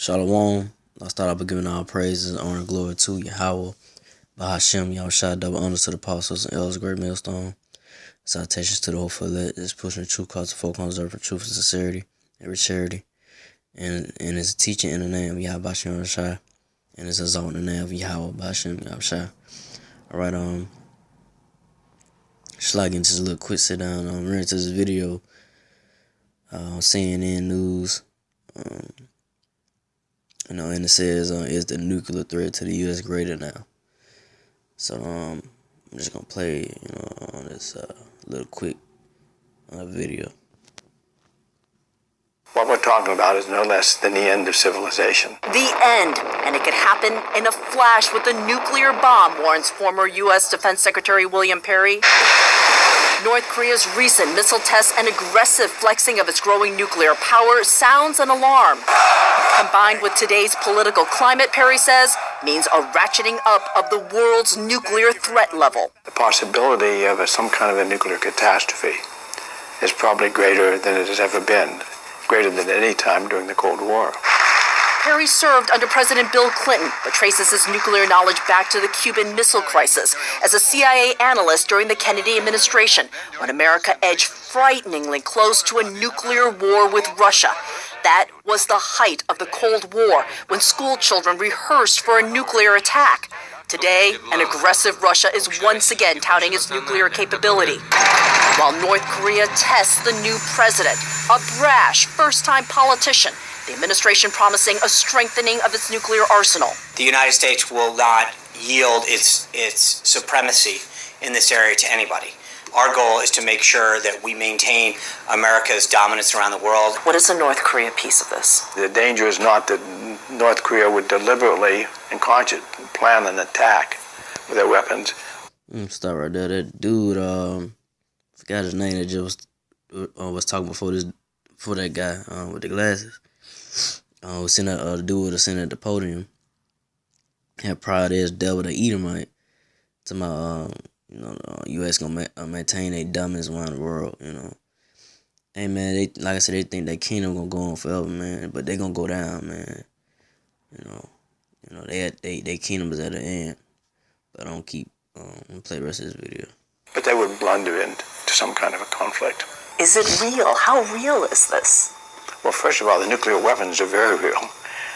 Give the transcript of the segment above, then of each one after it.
Shalom. I start off by giving all praises, honor, and glory to Yahweh, Bahashem, Yahushua, double honors to the apostles and elders, great millstone. Salutations to the whole elect is pushing the true cause of folk on observing truth and sincerity, every charity, and it's a teaching in the name of Yahweh Bahashem Yahushua, and it's a in the name of Yahweh Bahashem Yahushua. Alright, just like getting just a little quick sit down. We're into this video on CNN News. And it says, is the nuclear threat to the U.S. greater now? So, I'm just gonna play, on this little quick video. What we're talking about is no less than the end of civilization. The end, and it could happen in a flash with a nuclear bomb, warns former U.S. Defense Secretary William Perry. North Korea's recent missile tests and aggressive flexing of its growing nuclear power sounds an alarm. Combined with today's political climate, Perry says, means a ratcheting up of the world's nuclear threat level. The possibility of some kind of a nuclear catastrophe is probably greater than it has ever been, greater than any time during the Cold War. Perry served under President Bill Clinton, but traces his nuclear knowledge back to the Cuban Missile Crisis as a CIA analyst during the Kennedy administration, when America edged frighteningly close to a nuclear war with Russia. That was the height of the Cold War, when school children rehearsed for a nuclear attack. Today, an aggressive Russia is once again touting its nuclear capability, while North Korea tests the new president, a brash, first-time politician. The administration promising a strengthening of its nuclear arsenal. The United States will not yield its supremacy in this area to anybody. Our goal is to make sure that we maintain America's dominance around the world. What is the North Korea piece of this? The danger is not that North Korea would deliberately and consciously plan an attack with their weapons. Stop right there. That dude, forgot his name. That just was talking before that guy with the glasses. Was sitting at the dude was sitting at the podium. Had pride as devil the Edomite. To my U.S. gonna maintain their dominance around the world. Hey man, they like I said, they think that kingdom gonna go on forever, man. But they gonna go down, man. They kingdom is at the end. But I don't keep play the rest of this video. But they would blunder into some kind of a conflict. Is it real? How real is this? Well, first of all, the nuclear weapons are very real.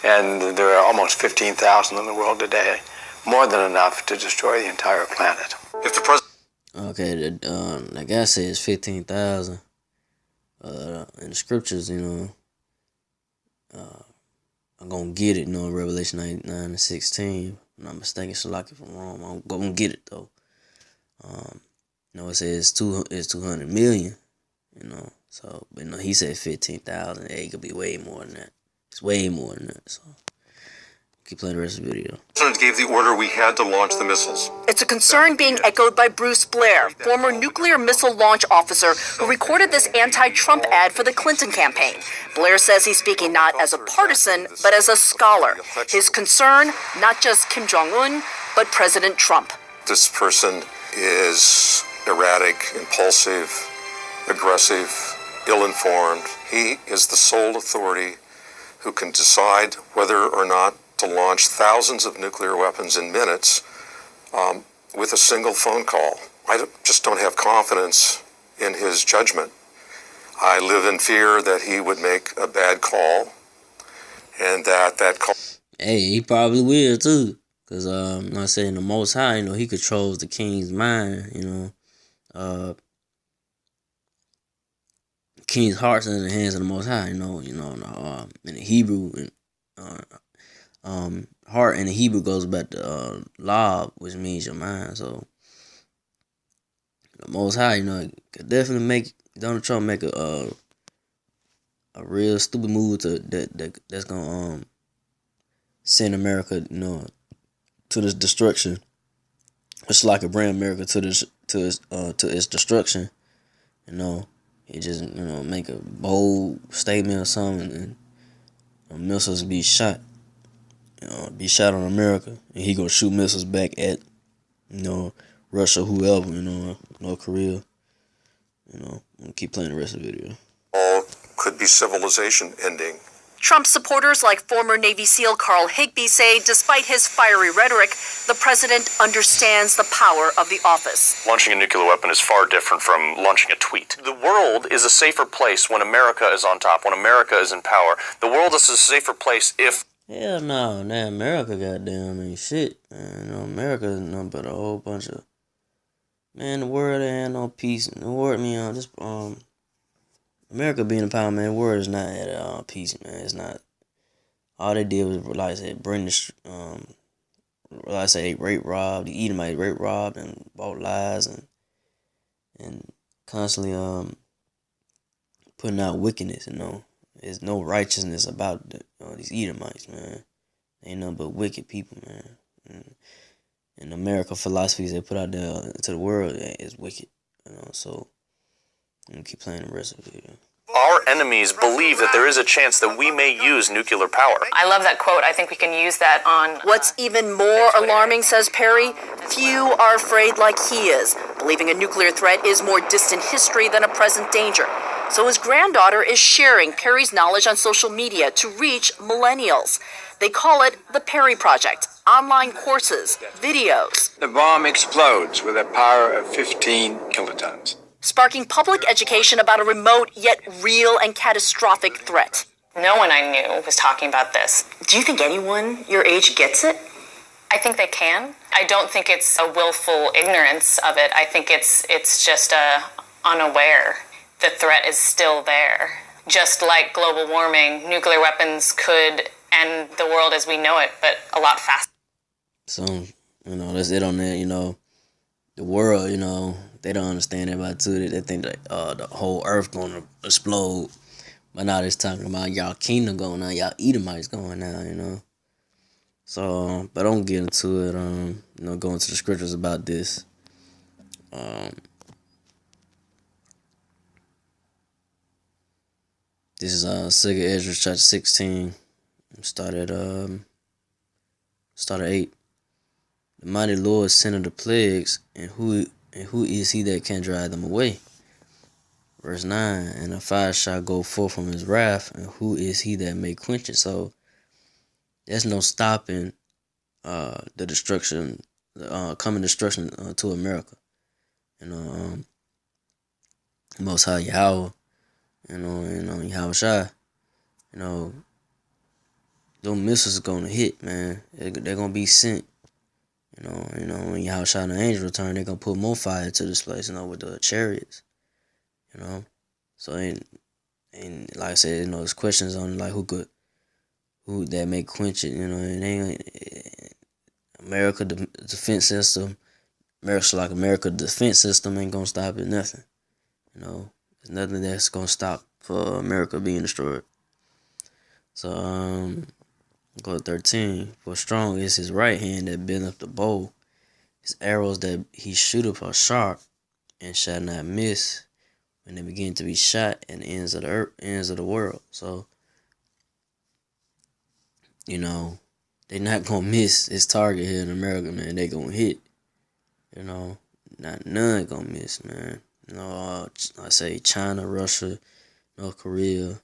And there are almost 15,000 in the world today. More than enough to destroy the entire planet. If the president... Okay, the guy says 15,000. In the scriptures, I'm gonna get it, in Revelation 9 and 16. I'm not mistaken, Shalaki from Rome. I'm gonna get it, though. It says it's 200 million, So, but he said 15,000. It could be way more than that. It's way more than that, so... Keep playing the rest of the video. The president gave the order we had to launch the missiles. It's a concern being echoed by Bruce Blair, former nuclear missile launch officer who recorded this anti-Trump ad for the Clinton campaign. Blair says he's speaking not as a partisan, but as a scholar. His concern, not just Kim Jong-un, but President Trump. This person is erratic, impulsive, aggressive, ill-informed. He is the sole authority who can decide whether or not to launch thousands of nuclear weapons in minutes with a single phone call. I just don't have confidence in his judgment. I live in fear that he would make a bad call, and that call... Hey, he probably will too. Because, I'm not saying the Most High, he controls the king's mind, king's heart's in the hands of the Most High, in the Hebrew, heart in the Hebrew goes back to Lob, which means your mind. So the Most High, could definitely make Donald Trump make a real stupid move that's gonna send America, to this destruction. It's like a bring America to its destruction. He just make a bold statement or something, and missiles be shot. Be shot on America, and he gonna shoot missiles back at, Russia, whoever, North Korea. I'm gonna keep playing the rest of the video. All could be civilization ending Trump supporters like former Navy SEAL Carl Higbie say despite his fiery rhetoric, the president understands the power of the office. Launching a nuclear weapon is far different from launching a tweet. The world is a safer place when America is on top, when America is in power. The world is a safer place if... Hell no, now America goddamn ain't shit, man. You know, America is nothing but a whole bunch of... Man, the world ain't no peace. The world, America being in power, man, the world is not at peace, man. It's not. All they did was, like I said, bring the, like I say, rape, robbed, the Edomites rape, robbed, and bought lies, and constantly putting out wickedness. You know, there's no righteousness about these Edomites, man. They ain't nothing but wicked people, man. And American philosophies they put out there into the world is wicked, you know. So I'm gonna keep playing the rest of it. Our enemies believe that there is a chance that we may use nuclear power. I love that quote. I think we can use that on... What's even more alarming, says Perry, few are afraid like he is, believing a nuclear threat is more distant history than a present danger. So his granddaughter is sharing Perry's knowledge on social media to reach millennials. They call it the Perry Project. Online courses, videos. The bomb explodes with a power of 15 kilotons, Sparking public education about a remote yet real and catastrophic threat. No one I knew was talking about this. Do you think anyone your age gets it? I think they can. I don't think it's a willful ignorance of it. I think it's just unaware. The threat is still there. Just like global warming, nuclear weapons could end the world as we know it, but a lot faster. So, you know, that's it on that. You know, the world, you know, they don't understand about it too. They think like, the whole earth gonna explode. But now they're talking about y'all kingdom going on, y'all Edomites going now, you know. So, but don't get into it. You know, go into the scriptures about this. This is 2nd Ezra chapter 16. Started 8. The mighty Lord sendeth the plagues, and who is he that can drive them away? Verse 9, and a fire shall go forth from his wrath, and who is he that may quench it? So there's no stopping the destruction, coming destruction to America. You know, Most High Yahweh, Yahweh Shai, you know, those missiles are gonna hit, man. They're gonna be sent. You know, when Yahweh Shai and the angel return, they're gonna put more fire to this place, you know, with the chariots. You know, so and like I said, you know, there's questions on like who that may quench it. You know, and America the defense system, America defense system ain't gonna stop it. Nothing. You know, there's nothing that's gonna stop for America being destroyed. So go to 13. For strong is his right hand that bendeth the bow. His arrows that he shooteth are sharp, and shall not miss when they begin to be shot at the ends of the earth, ends of the world. So, you know, they not gonna miss his target here in America, man. They gonna hit. You know, none gonna miss, man. You know, I say China, Russia, North Korea,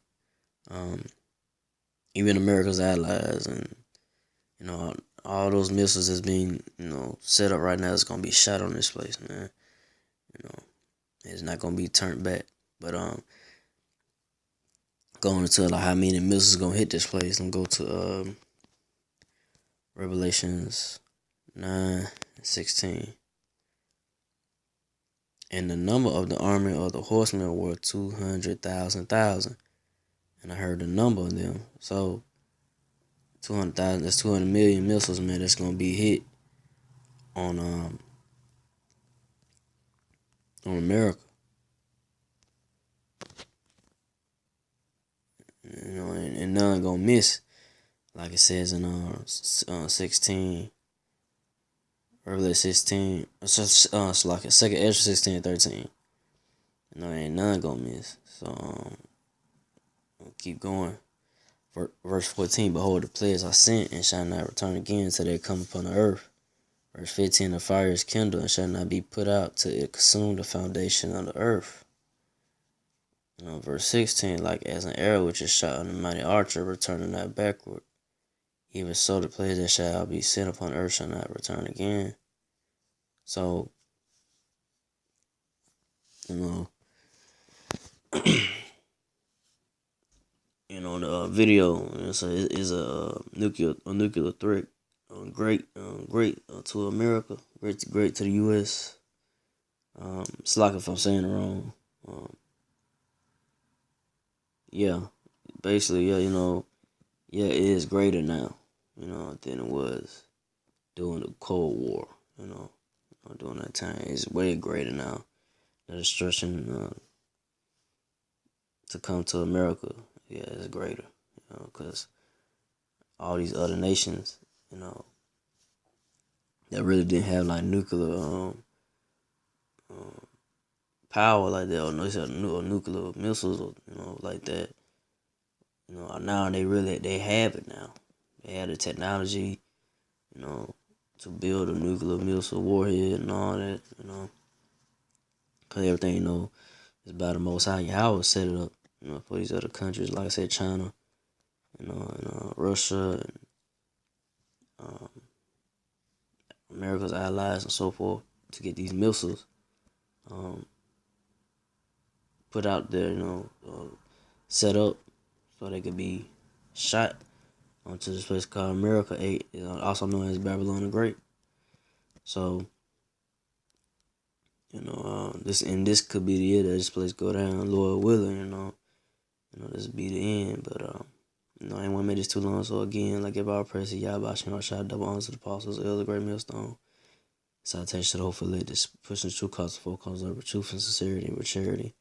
even America's allies, and you know, all those missiles that's being, you know, set up right now is gonna be shot on this place, man. You know, it's not gonna be turned back. But going into like how many missiles gonna hit this place, and go to Revelations 9:16. And the number of the army of the horsemen were 200,000. And I heard the number of them. So 200,000, that's 200 million missiles, man, that's gonna be hit on America. You know, and none gonna miss, like it says in 16, Revelation 16. It's like 2nd Ezra 16:13. You know, ain't none gonna miss. So we'll keep going. Verse 14, behold, the plagues are sent and shall not return again till they come upon the earth. Verse 15, the fire is kindled and shall not be put out till it consume the foundation of the earth. Verse 16, like as an arrow which is shot on the mighty archer, returning not backward. Even so, the plague that shall be sent upon earth shall not return again. So, the video is a nuclear threat, great to America, great to the U.S. It's like if I'm saying it wrong. Yeah, basically, it is greater now, than it was during the Cold War, during that time. It's way greater now. The destruction to come to America, is greater, because all these other nations, that really didn't have like nuclear power like that, or nuclear missiles, or like that. Now they have it now. They have the technology, to build a nuclear missile warhead and all that, because everything, is by the Most High. Yahweh set it up, for these other countries, like I said, China, and Russia, and America's allies and so forth, to get these missiles put out there, set up so they could be shot onto this place called America 8, also known as Babylon the Great. So, this could be the year that this place go down, Lord willing, this be the end. But I ain't want to make this too long. So again, like if our president Yahweh shot double honors to the apostles, the great millstone. Citation to the hope for lit, this pushing the true cause of folk comes over truth and sincerity with charity.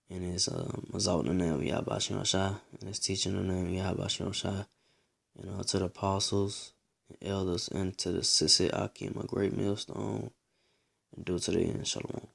And it's exalting the name of Yahweh Shai, and it's teaching the name of Yahweh Shai, to the apostles and elders, and to the Sisei Akim, a great millstone, and do to the end. Shalom.